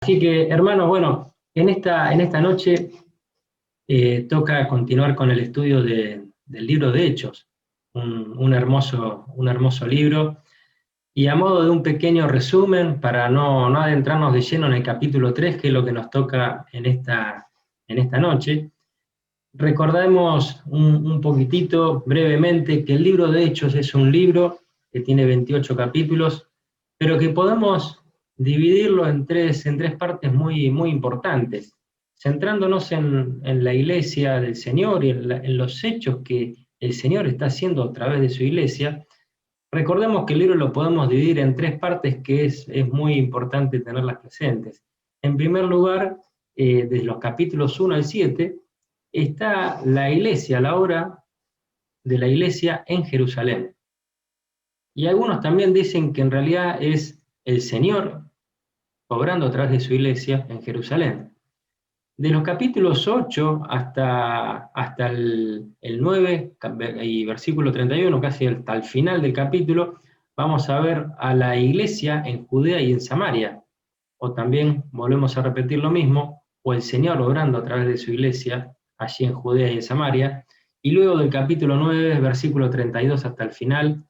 Así que, hermanos, bueno, en esta noche toca continuar con el estudio del libro de Hechos, un hermoso libro, y a modo de un pequeño resumen, para no adentrarnos de lleno en el capítulo 3, que es lo que nos toca en esta noche, recordemos un poquitito, brevemente, que el libro de Hechos es un libro que tiene 28 capítulos, pero que podemos dividirlo en tres partes muy importantes, centrándonos en la iglesia del Señor y en los hechos que el Señor está haciendo a través de su iglesia. Recordemos que el libro lo podemos dividir en tres partes que es muy importante tenerlas presentes. En primer lugar, desde los capítulos 1 al 7, está la iglesia, la obra de la iglesia en Jerusalén. Y algunos también dicen que en realidad es el Señor obrando a través de su iglesia en Jerusalén. De los capítulos 8 hasta el 9 y versículo 31, casi hasta el final del capítulo, vamos a ver a la iglesia en Judea y en Samaria. O también volvemos a repetir lo mismo, o el Señor obrando a través de su iglesia allí en Judea y en Samaria. Y luego del capítulo 9, versículo 32 hasta el final,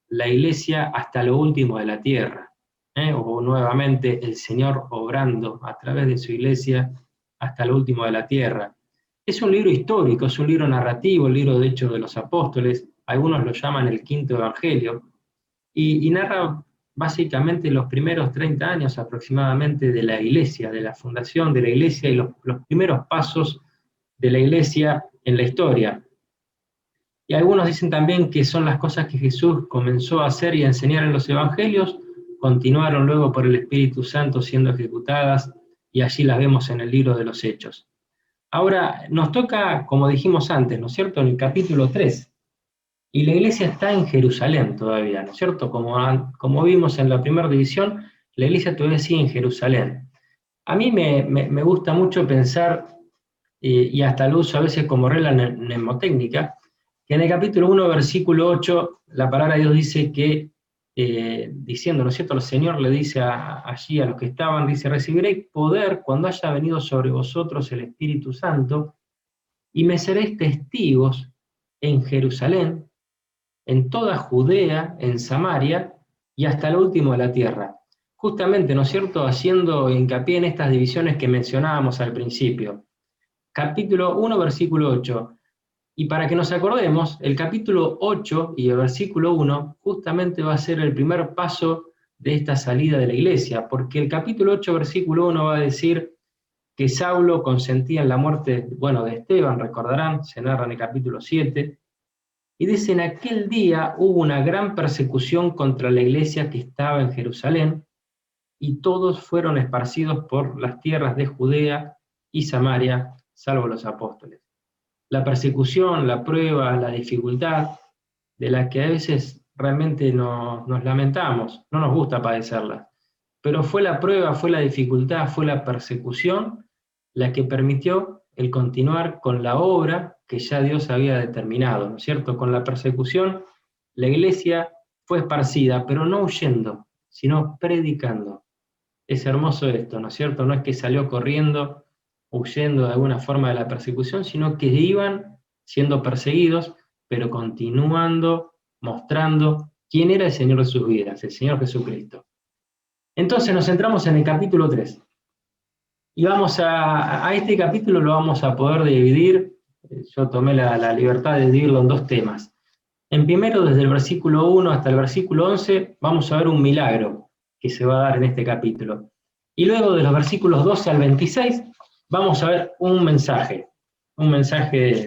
la iglesia hasta lo último de la tierra. O nuevamente el Señor obrando a través de su iglesia hasta lo último de la tierra. Es un libro histórico, es un libro narrativo, el libro de Hechos de los Apóstoles, algunos lo llaman el quinto evangelio, y narra básicamente los primeros 30 años aproximadamente de la iglesia, de la fundación de la iglesia y los primeros pasos de la iglesia en la historia. Y algunos dicen también que son las cosas que Jesús comenzó a hacer y a enseñar en los evangelios, continuaron luego por el Espíritu Santo siendo ejecutadas, y allí las vemos en el libro de los Hechos. Ahora, nos toca, como dijimos antes, ¿no es cierto?, en el capítulo 3, y la iglesia está en Jerusalén todavía, ¿no es cierto? Como vimos en la primera división, la iglesia todavía sigue en Jerusalén. A mí me gusta mucho pensar, y hasta lo uso a veces como regla mnemotécnica, que en el capítulo 1, versículo 8, la palabra de Dios dice que, diciendo, ¿no es cierto?, el Señor le dice allí a los que estaban, dice, recibiréis poder cuando haya venido sobre vosotros el Espíritu Santo, y me seréis testigos en Jerusalén, en toda Judea, en Samaria, y hasta lo último de la tierra. Justamente, ¿no es cierto?, haciendo hincapié en estas divisiones que mencionábamos al principio. Capítulo 1, versículo 8. Y para que nos acordemos, el capítulo 8 y el versículo 1 justamente va a ser el primer paso de esta salida de la iglesia, porque el capítulo 8, versículo 1 va a decir que Saulo consentía en la muerte, de Esteban, recordarán, se narra en el capítulo 7, y dice, en aquel día hubo una gran persecución contra la iglesia que estaba en Jerusalén, y todos fueron esparcidos por las tierras de Judea y Samaria, salvo los apóstoles. La persecución, la prueba, la dificultad, de la que a veces realmente nos lamentamos, no nos gusta padecerla, pero fue la prueba, fue la dificultad, fue la persecución la que permitió el continuar con la obra que ya Dios había determinado, ¿no es cierto? Con la persecución, la iglesia fue esparcida, pero no huyendo, sino predicando. Es hermoso esto, ¿no es cierto? No es que salió corriendo, huyendo de alguna forma de la persecución, sino que iban siendo perseguidos, pero continuando, mostrando quién era el Señor de sus vidas, el Señor Jesucristo. Entonces nos centramos en el capítulo 3. Y vamos a este capítulo lo vamos a poder dividir, yo tomé la libertad de dividirlo en dos temas. En primero, desde el versículo 1 hasta el versículo 11, vamos a ver un milagro que se va a dar en este capítulo. Y luego de los versículos 12 al 26, vamos a ver un mensaje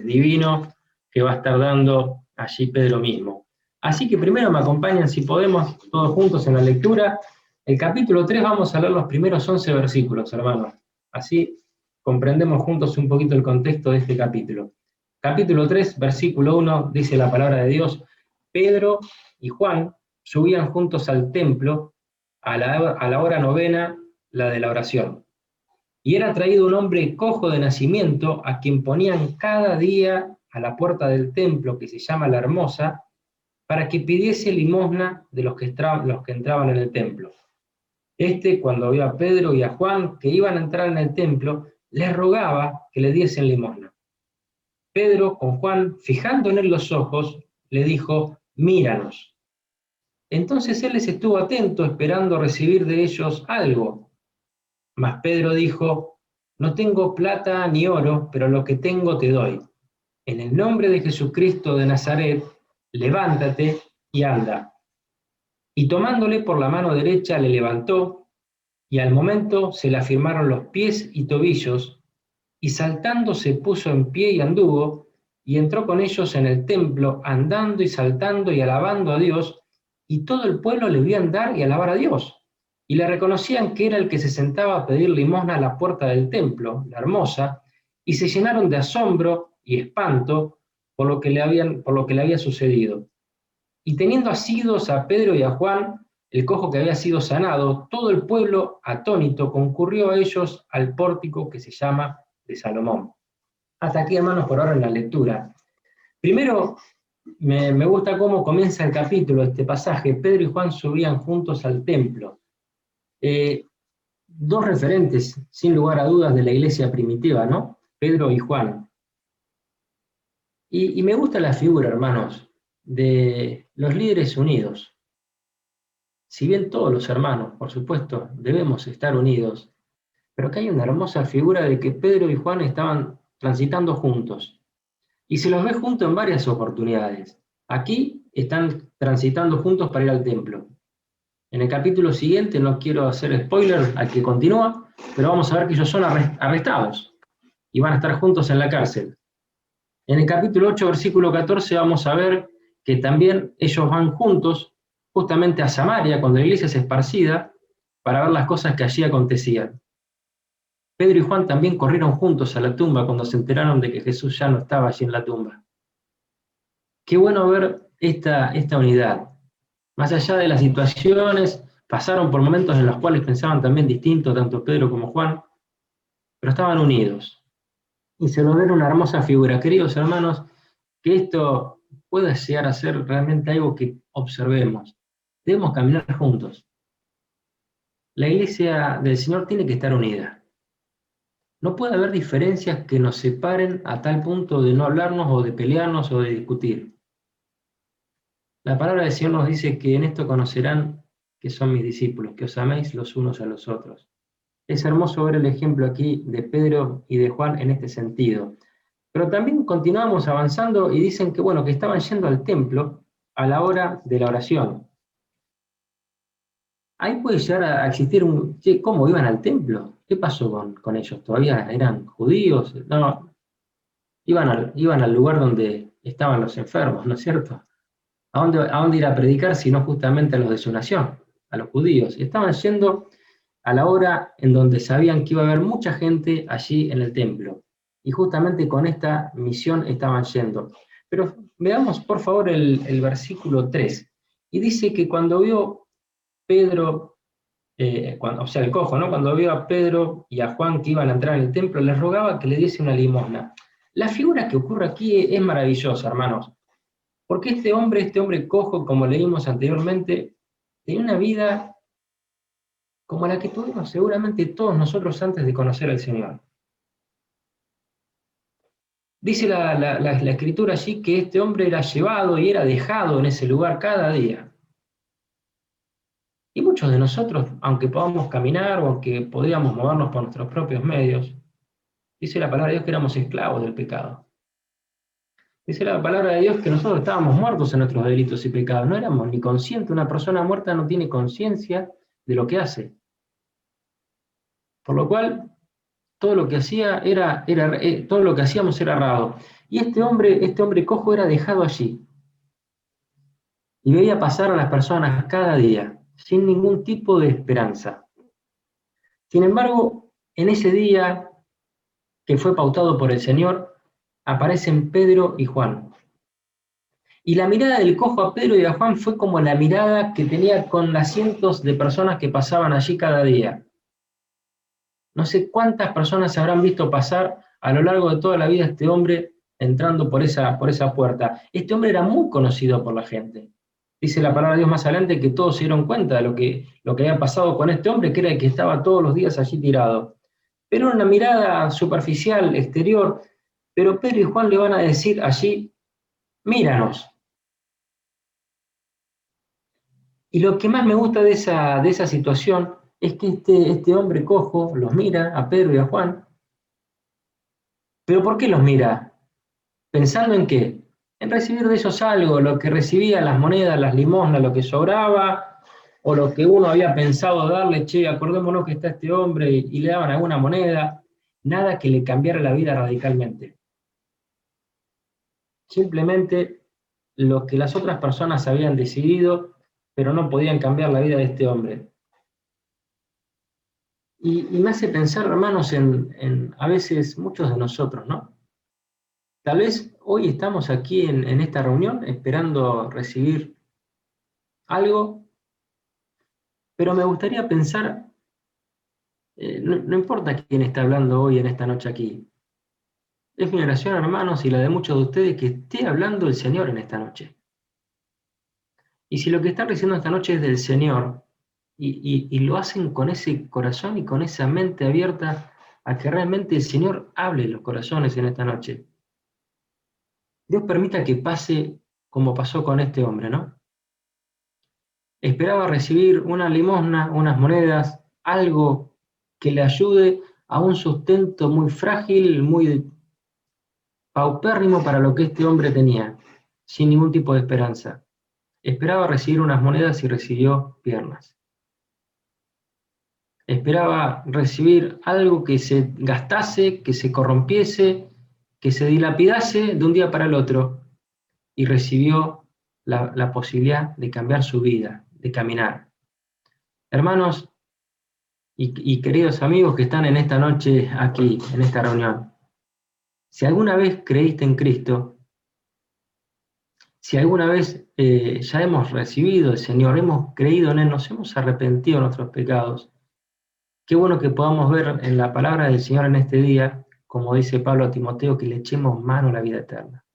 divino que va a estar dando allí Pedro mismo. Así que primero me acompañan, si podemos, todos juntos en la lectura. El capítulo 3 vamos a leer los primeros 11 versículos, hermanos. Así comprendemos juntos un poquito el contexto de este capítulo. Capítulo 3, versículo 1, dice la palabra de Dios, Pedro y Juan subían juntos al templo a la hora novena, la de la oración. Y era traído un hombre cojo de nacimiento, a quien ponían cada día a la puerta del templo, que se llama La Hermosa, para que pidiese limosna de los que entraban en el templo. Cuando vio a Pedro y a Juan que iban a entrar en el templo, les rogaba que le diesen limosna. Pedro, con Juan, fijando en él los ojos, le dijo: míranos. Entonces él les estuvo atento, esperando recibir de ellos algo. Mas Pedro dijo: no tengo plata ni oro, pero lo que tengo te doy. En el nombre de Jesucristo de Nazaret, levántate y anda. Y tomándole por la mano derecha le levantó, y al momento se le afirmaron los pies y tobillos, y saltando se puso en pie y anduvo, y entró con ellos en el templo, andando y saltando y alabando a Dios, y todo el pueblo le vio andar y alabar a Dios. Y le reconocían que era el que se sentaba a pedir limosna a la puerta del templo, la hermosa, y se llenaron de asombro y espanto por lo que le había sucedido. Y teniendo asidos a Pedro y a Juan, el cojo que había sido sanado, todo el pueblo, atónito, concurrió a ellos al pórtico que se llama de Salomón. Hasta aquí, hermanos, por ahora en la lectura. Primero, me gusta cómo comienza el capítulo, este pasaje. Pedro y Juan subían juntos al templo. Dos referentes, sin lugar a dudas, de la iglesia primitiva, ¿no? Pedro y Juan. Y me gusta la figura, hermanos, de los líderes unidos. Si bien todos los hermanos, por supuesto, debemos estar unidos, pero que hay una hermosa figura de que Pedro y Juan estaban transitando juntos. Y se los ve juntos en varias oportunidades. Aquí están transitando juntos para ir al templo. En el capítulo siguiente, no quiero hacer spoiler al que continúa, pero vamos a ver que ellos son arrestados y van a estar juntos en la cárcel. En el capítulo 8, versículo 14, vamos a ver que también ellos van juntos justamente a Samaria, cuando la iglesia es esparcida, para ver las cosas que allí acontecían. Pedro y Juan también corrieron juntos a la tumba cuando se enteraron de que Jesús ya no estaba allí en la tumba. Qué bueno ver esta unidad. Más allá de las situaciones, pasaron por momentos en los cuales pensaban también distinto, tanto Pedro como Juan, pero estaban unidos. Y se nos ve una hermosa figura. Queridos hermanos, que esto pueda llegar a ser realmente algo que observemos. Debemos caminar juntos. La iglesia del Señor tiene que estar unida. No puede haber diferencias que nos separen a tal punto de no hablarnos o de pelearnos o de discutir. La palabra del Señor nos dice que en esto conocerán que son mis discípulos, que os améis los unos a los otros. Es hermoso ver el ejemplo aquí de Pedro y de Juan en este sentido. Pero también continuamos avanzando y dicen que, bueno, que estaban yendo al templo a la hora de la oración. Ahí puede llegar a existir ¿cómo iban al templo? ¿Qué pasó con ellos? ¿Todavía eran judíos? No, iban al lugar donde estaban los enfermos, ¿no es cierto? ¿A dónde ir a predicar sino justamente a los de su nación, a los judíos? Y estaban yendo a la hora en donde sabían que iba a haber mucha gente allí en el templo. Y justamente con esta misión estaban yendo. Pero veamos por favor el versículo 3. Y dice que cuando vio Pedro, el cojo, ¿no? Cuando vio a Pedro y a Juan que iban a entrar en el templo, les rogaba que le diese una limosna. La figura que ocurre aquí es maravillosa, hermanos. Porque este hombre cojo, como leímos anteriormente, tenía una vida como la que tuvimos seguramente todos nosotros antes de conocer al Señor. Dice la Escritura allí que este hombre era llevado y era dejado en ese lugar cada día. Y muchos de nosotros, aunque podamos caminar o aunque podíamos movernos por nuestros propios medios, dice la palabra de Dios que éramos esclavos del pecado. Dice la palabra de Dios que nosotros estábamos muertos en nuestros delitos y pecados, no éramos ni conscientes. Una persona muerta no tiene conciencia de lo que hace. Por lo cual, todo lo que hacíamos era errado. Y este hombre cojo era dejado allí. Y veía pasar a las personas cada día, sin ningún tipo de esperanza. Sin embargo, en ese día que fue pautado por el Señor, aparecen Pedro y Juan. Y la mirada del cojo a Pedro y a Juan fue como la mirada que tenía con las cientos de personas que pasaban allí cada día. No sé cuántas personas se habrán visto pasar a lo largo de toda la vida este hombre entrando por esa puerta. Este hombre era muy conocido por la gente. Dice la palabra de Dios más adelante que todos se dieron cuenta de lo que había pasado con este hombre, que era el que estaba todos los días allí tirado. Pero era una mirada superficial, exterior, pero Pedro y Juan le van a decir allí, míranos. Y lo que más me gusta de esa situación es que este hombre cojo los mira a Pedro y a Juan. ¿Pero por qué los mira? ¿Pensando en qué? En recibir de ellos algo, lo que recibía, las monedas, las limosnas, lo que sobraba, o lo que uno había pensado darle, che, acordémonos que está este hombre, y le daban alguna moneda, nada que le cambiara la vida radicalmente. Simplemente lo que las otras personas habían decidido, pero no podían cambiar la vida de este hombre. Y me hace pensar, hermanos, en a veces muchos de nosotros, ¿no? Tal vez hoy estamos aquí en esta reunión esperando recibir algo, pero me gustaría pensar, no importa quién está hablando hoy en esta noche aquí, es mi oración, hermanos, y la de muchos de ustedes, que esté hablando el Señor en esta noche. Y si lo que están recibiendo esta noche es del Señor, y lo hacen con ese corazón y con esa mente abierta a que realmente el Señor hable en los corazones en esta noche, Dios permita que pase como pasó con este hombre, ¿no? Esperaba recibir una limosna, unas monedas, algo que le ayude a un sustento muy frágil, muy paupérrimo para lo que este hombre tenía, sin ningún tipo de esperanza. Esperaba recibir unas monedas y recibió piernas. Esperaba recibir algo que se gastase, que se corrompiese, que se dilapidase de un día para el otro, y recibió la posibilidad de cambiar su vida, de caminar. Hermanos y queridos amigos que están en esta noche aquí, en esta reunión, si alguna vez creíste en Cristo, si alguna vez ya hemos recibido al Señor, hemos creído en Él, nos hemos arrepentido de nuestros pecados, qué bueno que podamos ver en la palabra del Señor en este día, como dice Pablo a Timoteo, que le echemos mano a la vida eterna.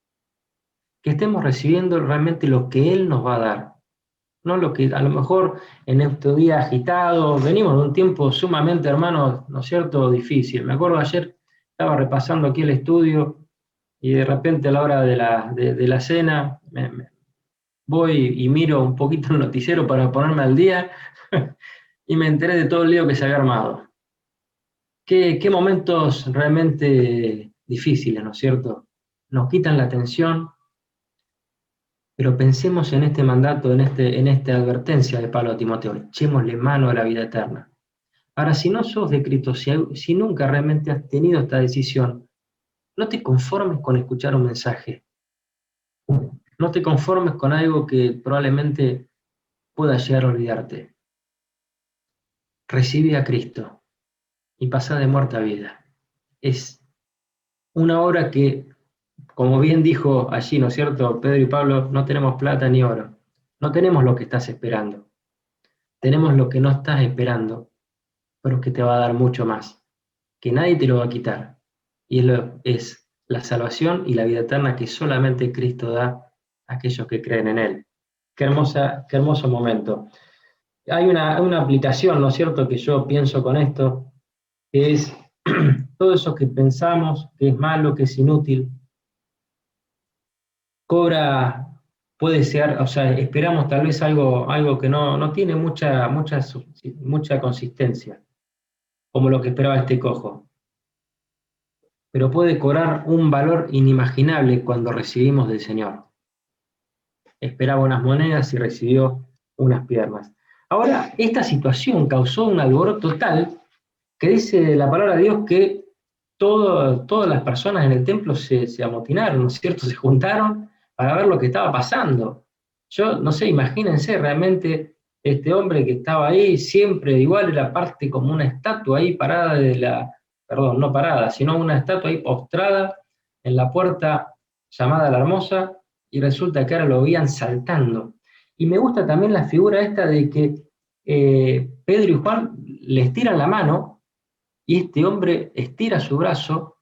Que estemos recibiendo realmente lo que Él nos va a dar, no lo que a lo mejor en este día agitado, venimos de un tiempo sumamente, hermanos, ¿no es cierto?, difícil. Me acuerdo ayer, estaba repasando aquí el estudio y de repente a la hora de la cena voy y miro un poquito el noticiero para ponerme al día y me enteré de todo el lío que se había armado. Qué momentos realmente difíciles, ¿no es cierto? Nos quitan la atención, pero pensemos en este mandato, en esta advertencia de Pablo a Timoteo, echémosle mano a la vida eterna. Ahora, si no sos de Cristo, si nunca realmente has tenido esta decisión, no te conformes con escuchar un mensaje, no te conformes con algo que probablemente pueda llegar a olvidarte. Recibe a Cristo y pasa de muerte a vida. Es una obra que, como bien dijo allí, ¿no es cierto?, Pedro y Pablo, no tenemos plata ni oro, no tenemos lo que estás esperando, tenemos lo que no estás esperando, pero que te va a dar mucho más, que nadie te lo va a quitar, y es la salvación y la vida eterna que solamente Cristo da a aquellos que creen en Él. Qué hermoso momento. Hay una aplicación, ¿no es cierto?, que yo pienso con esto, que es todo eso que pensamos que es malo, que es inútil, cobra, puede ser, o sea, esperamos tal vez algo que no tiene mucha consistencia, como lo que esperaba este cojo, pero puede cobrar un valor inimaginable cuando recibimos del Señor. Esperaba unas monedas y recibió unas piernas. Ahora, esta situación causó un alboroto tal que dice la palabra de Dios que todas las personas en el templo se amotinaron, ¿no es cierto? Se juntaron para ver lo que estaba pasando. Yo no sé, imagínense realmente este hombre que estaba ahí, siempre igual, era parte como una estatua ahí parada perdón, no parada, sino una estatua ahí postrada en la puerta llamada La Hermosa, y resulta que ahora lo veían saltando. Y me gusta también la figura esta de que Pedro y Juan les tiran la mano, y este hombre estira su brazo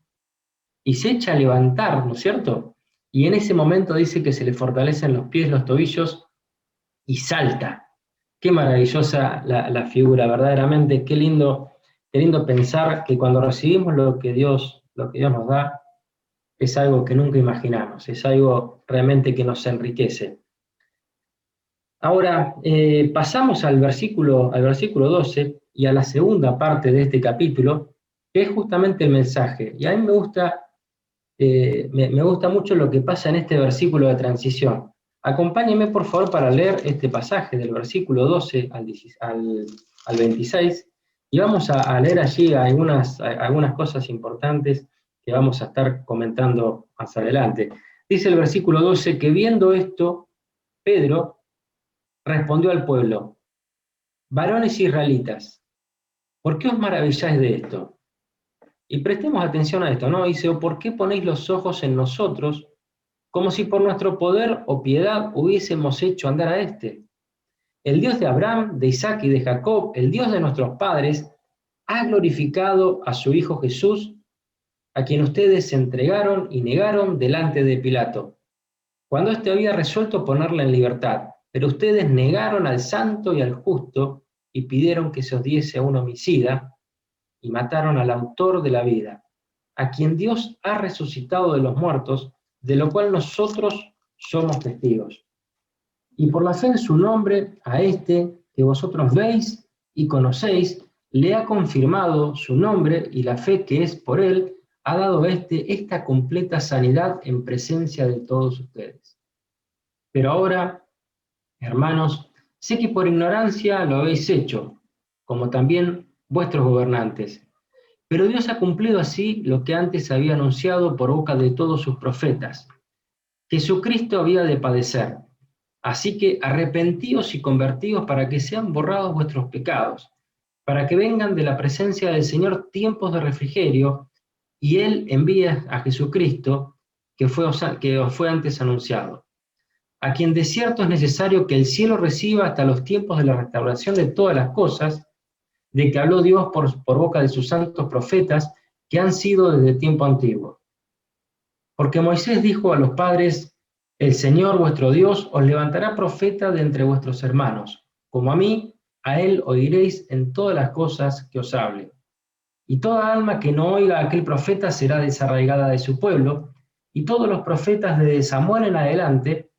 y se echa a levantar, ¿no es cierto? Y en ese momento dice que se le fortalecen los pies, los tobillos, y salta. Qué maravillosa la figura, verdaderamente, qué lindo pensar que cuando recibimos lo que Dios nos da, es algo que nunca imaginamos, es algo realmente que nos enriquece. Ahora, pasamos al versículo 12 y a la segunda parte de este capítulo, que es justamente el mensaje. Y a mí me gusta mucho lo que pasa en este versículo de transición. Acompáñenme, por favor, para leer este pasaje del versículo 12 al 26, y vamos a leer allí algunas cosas importantes que vamos a estar comentando más adelante. Dice el versículo 12 que viendo esto, Pedro respondió al pueblo: varones israelitas, ¿por qué os maravilláis de esto? Y prestemos atención a esto, ¿no? Dice: ¿o por qué ponéis los ojos en nosotros, como si por nuestro poder o piedad hubiésemos hecho andar a este? El Dios de Abraham, de Isaac y de Jacob, el Dios de nuestros padres, ha glorificado a su Hijo Jesús, a quien ustedes se entregaron y negaron delante de Pilato, cuando éste había resuelto ponerla en libertad. Pero ustedes negaron al santo y al justo y pidieron que se os diese a un homicida, y mataron al autor de la vida, a quien Dios ha resucitado de los muertos, de lo cual nosotros somos testigos. Y por la fe en su nombre, a este que vosotros veis y conocéis, le ha confirmado su nombre, y la fe que es por él ha dado a esta completa sanidad en presencia de todos ustedes. Pero ahora, hermanos, sé que por ignorancia lo habéis hecho, como también vuestros gobernantes. Pero Dios ha cumplido así lo que antes había anunciado por boca de todos sus profetas: Jesucristo había de padecer. Así que arrepentíos y convertíos para que sean borrados vuestros pecados, para que vengan de la presencia del Señor tiempos de refrigerio, y Él envíe a Jesucristo, que os fue antes anunciado, a quien de cierto es necesario que el cielo reciba hasta los tiempos de la restauración de todas las cosas, de que habló Dios por boca de sus santos profetas, que han sido desde tiempo antiguo. Porque Moisés dijo a los padres: el Señor vuestro Dios os levantará profeta de entre vuestros hermanos, como a mí, a él oiréis en todas las cosas que os hable. Y toda alma que no oiga a aquel profeta será desarraigada de su pueblo, y todos los profetas desde Samuel en adelante,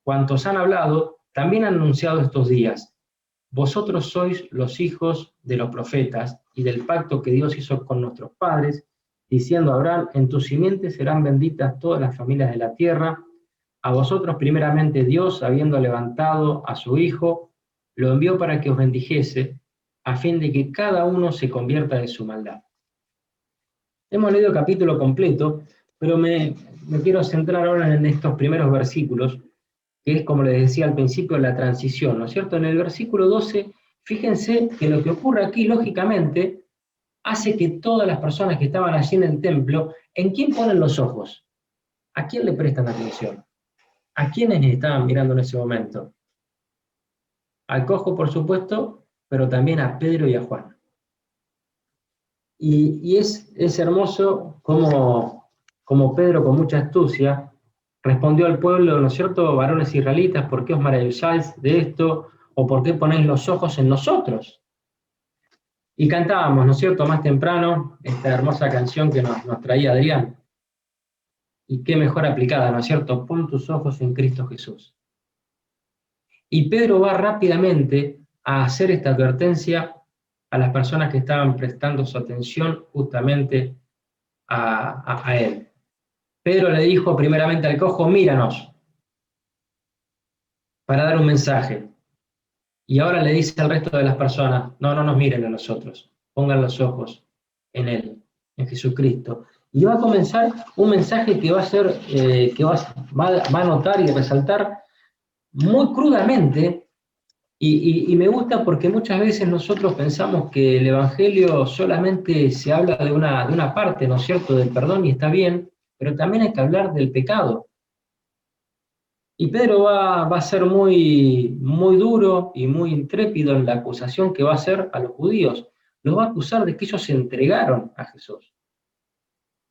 cuantos han hablado, también han anunciado estos días. Vosotros sois los hijos de los profetas y del pacto que Dios hizo con nuestros padres, diciendo a Abraham: en tu simiente serán benditas todas las familias de la tierra. A vosotros primeramente Dios, habiendo levantado a su Hijo, lo envió para que os bendijese, a fin de que cada uno se convierta de su maldad. Hemos leído el capítulo completo, pero me quiero centrar ahora en estos primeros versículos, que es, como les decía al principio, la transición, ¿no es cierto? En el versículo 12, fíjense que lo que ocurre aquí, lógicamente, hace que todas las personas que estaban allí en el templo, ¿en quién ponen los ojos? ¿A quién le prestan atención? ¿A quiénes estaban mirando en ese momento? Al cojo, por supuesto, pero también a Pedro y a Juan. Y es hermoso como Pedro, con mucha astucia, respondió al pueblo, ¿no es cierto? Varones israelitas, ¿por qué os maravilláis de esto? ¿O por qué ponéis los ojos en nosotros? Y cantábamos, ¿no es cierto?, más temprano, esta hermosa canción que nos traía Adrián. Y qué mejor aplicada, ¿no es cierto? Pon tus ojos en Cristo Jesús. Y Pedro va rápidamente a hacer esta advertencia a las personas que estaban prestando su atención justamente a él. Pedro le dijo primeramente al cojo: míranos, para dar un mensaje. Y ahora le dice al resto de las personas: no nos miren a nosotros, pongan los ojos en él, en Jesucristo. Y va a comenzar un mensaje que va a ser, que va a notar y resaltar muy crudamente. Y me gusta porque muchas veces nosotros pensamos que el Evangelio solamente se habla de una parte, ¿no es cierto?, del perdón, y está bien, pero también hay que hablar del pecado. Y Pedro va a ser muy, muy duro y muy intrépido en la acusación que va a hacer a los judíos. Los va a acusar de que ellos se entregaron a Jesús.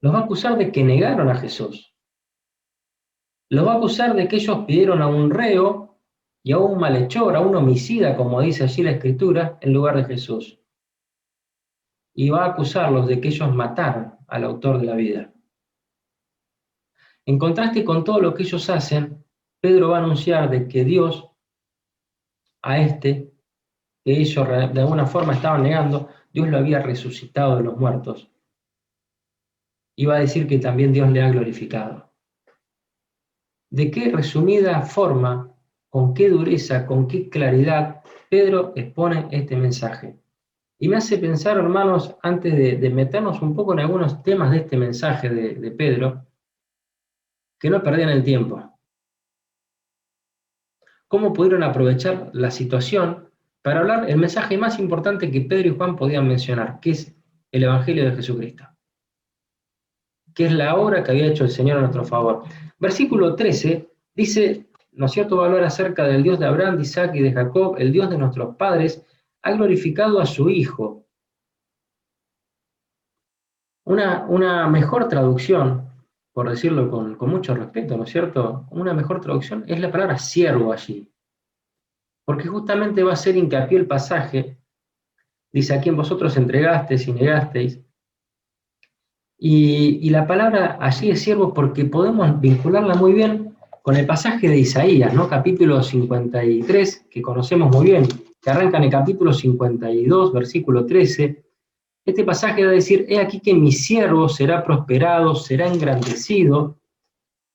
Los va a acusar de que negaron a Jesús. Los va a acusar de que ellos pidieron a un reo y a un malhechor, a un homicida, como dice allí la Escritura, en lugar de Jesús. Y va a acusarlos de que ellos mataron al autor de la vida. En contraste con todo lo que ellos hacen, Pedro va a anunciar de que Dios a este, que ellos de alguna forma estaban negando, Dios lo había resucitado de los muertos. Y va a decir que también Dios le ha glorificado. ¿De qué resumida forma, con qué dureza, con qué claridad Pedro expone este mensaje? Y me hace pensar, hermanos, antes de meternos un poco en algunos temas de este mensaje de Pedro, que no perdían el tiempo. ¿Cómo pudieron aprovechar la situación para hablar el mensaje más importante que Pedro y Juan podían mencionar, que es el Evangelio de Jesucristo, que es la obra que había hecho el Señor a nuestro favor? Versículo 13 dice, ¿no es cierto?, va a hablar acerca del Dios de Abraham, de Isaac y de Jacob, el Dios de nuestros padres, ha glorificado a su Hijo. Una mejor traducción, por decirlo con mucho respeto, ¿no es cierto? Una mejor traducción es la palabra siervo allí. Porque justamente va a hacer hincapié el pasaje, dice, a quien vosotros entregasteis y negasteis. Y la palabra allí es siervo porque podemos vincularla muy bien con el pasaje de Isaías, ¿no? Capítulo 53, que conocemos muy bien, que arranca en el capítulo 52, versículo 13. Este pasaje va a decir, he aquí que mi siervo será prosperado, será engrandecido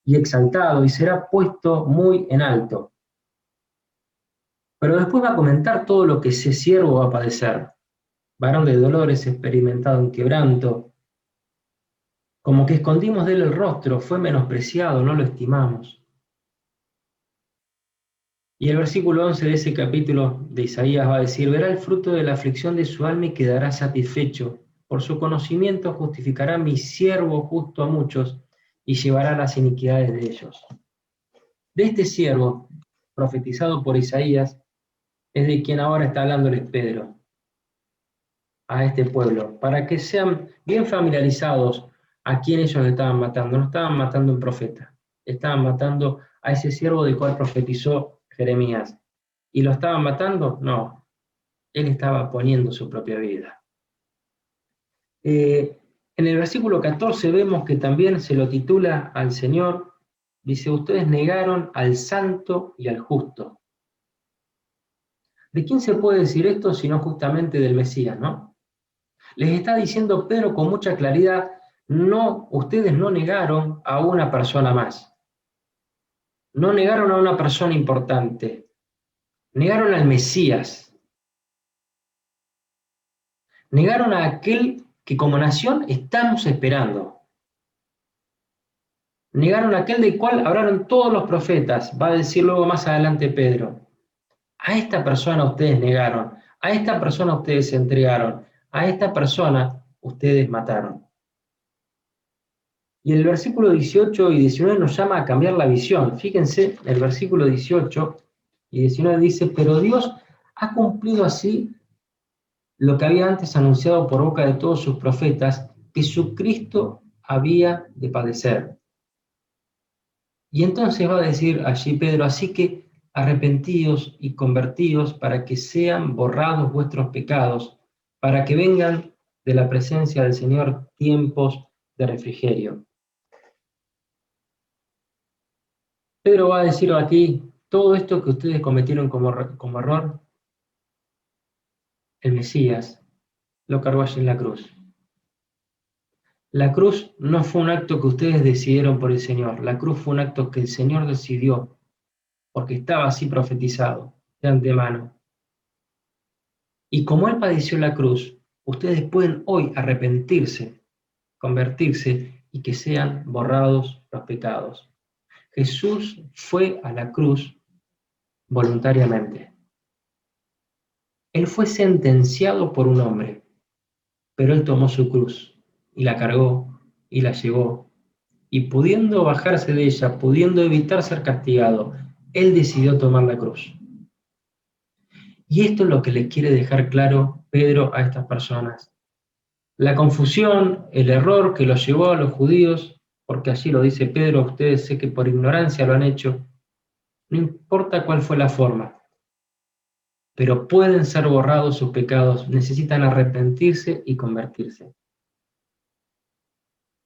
y exaltado, y será puesto muy en alto. Pero después va a comentar todo lo que ese siervo va a padecer. Varón de dolores, experimentado en quebranto, como que escondimos de él el rostro, fue menospreciado, no lo estimamos. Y el versículo 11 de ese capítulo de Isaías va a decir, verá el fruto de la aflicción de su alma y quedará satisfecho. Por su conocimiento justificará mi siervo justo a muchos y llevará las iniquidades de ellos. De este siervo, profetizado por Isaías, es de quien ahora está hablándoles Pedro a este pueblo, para que sean bien familiarizados a quién ellos estaban matando. No estaban matando a un profeta, estaban matando a ese siervo del cual profetizó Jeremías. ¿Y lo estaban matando? No, él estaba poniendo su propia vida. En el versículo 14 vemos que también se lo titula al Señor, dice, ustedes negaron al santo y al justo. ¿De quién se puede decir esto sino justamente del Mesías, no? Les está diciendo Pedro con mucha claridad, no, ustedes no negaron a una persona más, no negaron a una persona importante, negaron al Mesías, negaron a aquel que como nación estamos esperando, negaron a aquel del cual hablaron todos los profetas, va a decir luego más adelante Pedro, a esta persona ustedes negaron, a esta persona ustedes se entregaron, a esta persona ustedes mataron. Y el versículo 18 y 19 nos llama a cambiar la visión. Fíjense, el versículo 18 y 19 dice, pero Dios ha cumplido así lo que había antes anunciado por boca de todos sus profetas, que su Cristo había de padecer. Y entonces va a decir allí Pedro, así que arrepentíos y convertíos para que sean borrados vuestros pecados, para que vengan de la presencia del Señor tiempos de refrigerio. Pedro va a decir aquí, todo esto que ustedes cometieron como error, el Mesías lo cargó allí en la cruz. La cruz no fue un acto que ustedes decidieron por el Señor, la cruz fue un acto que el Señor decidió, porque estaba así profetizado de antemano. Y como Él padeció la cruz, ustedes pueden hoy arrepentirse, convertirse y que sean borrados los pecados. Jesús fue a la cruz voluntariamente. Él fue sentenciado por un hombre, pero Él tomó su cruz y la cargó y la llevó. Y pudiendo bajarse de ella, pudiendo evitar ser castigado, Él decidió tomar la cruz. Y esto es lo que le quiere dejar claro Pedro a estas personas. La confusión, el error que los llevó a los judíos, porque allí lo dice Pedro, ustedes sé que por ignorancia lo han hecho, No importa cuál fue la forma, pero pueden ser borrados sus pecados, necesitan arrepentirse y convertirse.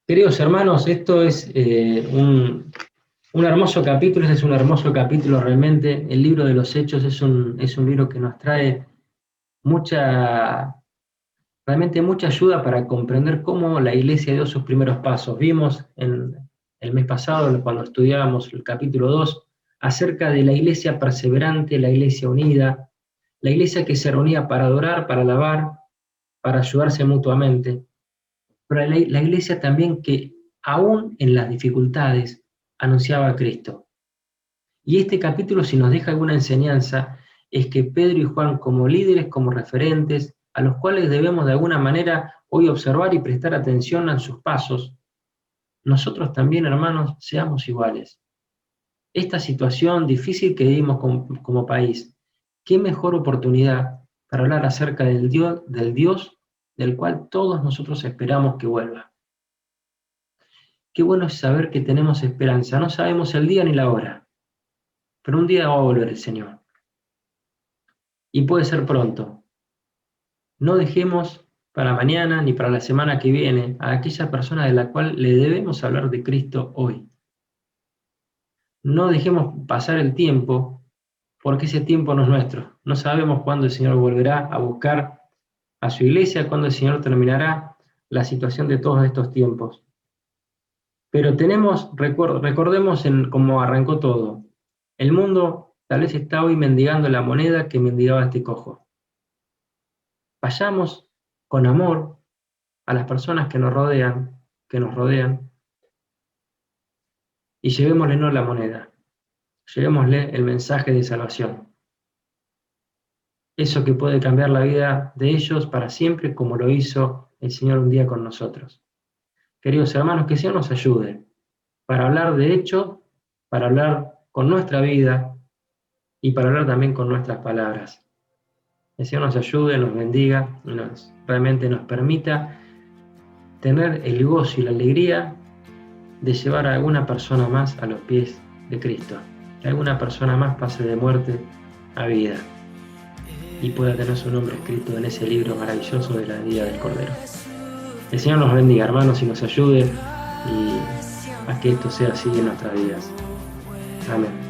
Queridos hermanos, esto es un hermoso capítulo, este es un hermoso capítulo realmente. El libro de los Hechos es un libro que nos trae realmente mucha ayuda para comprender cómo la Iglesia dio sus primeros pasos. Vimos el mes pasado, cuando estudiábamos el capítulo 2, acerca de la Iglesia perseverante, la Iglesia unida, la Iglesia que se reunía para adorar, para alabar, para ayudarse mutuamente. Pero la Iglesia también que, aún en las dificultades, anunciaba a Cristo. Y este capítulo, si nos deja alguna enseñanza, es que Pedro y Juan, como líderes, como referentes, a los cuales debemos de alguna manera hoy observar y prestar atención a sus pasos, nosotros también, hermanos, seamos iguales. Esta situación difícil que vivimos como país, qué mejor oportunidad para hablar acerca del Dios del cual todos nosotros esperamos que vuelva. Qué bueno es saber que tenemos esperanza. No sabemos el día ni la hora, pero un día va a volver el Señor. Y puede ser pronto. No dejemos para mañana ni para la semana que viene a aquella persona de la cual le debemos hablar de Cristo hoy. No dejemos pasar el tiempo, porque ese tiempo no es nuestro. No sabemos cuándo el Señor volverá a buscar a su iglesia, cuándo el Señor terminará la situación de todos estos tiempos. Pero recordemos cómo arrancó todo. El mundo tal vez está hoy mendigando la moneda que mendigaba este cojo. Vayamos con amor a las personas que nos rodean, y llevémosle no la moneda, llevémosle el mensaje de salvación. Eso que puede cambiar la vida de ellos para siempre, como lo hizo el Señor un día con nosotros. Queridos hermanos, que el Señor nos ayude para hablar de hecho, para hablar con nuestra vida y para hablar también con nuestras palabras. El Señor nos ayude, nos bendiga y realmente nos permita tener el gozo y la alegría de llevar a alguna persona más a los pies de Cristo, que alguna persona más pase de muerte a vida y pueda tener su nombre escrito en ese libro maravilloso de la vida del Cordero. El Señor nos bendiga, hermanos, y nos ayude y a que esto sea así en nuestras vidas. Amén.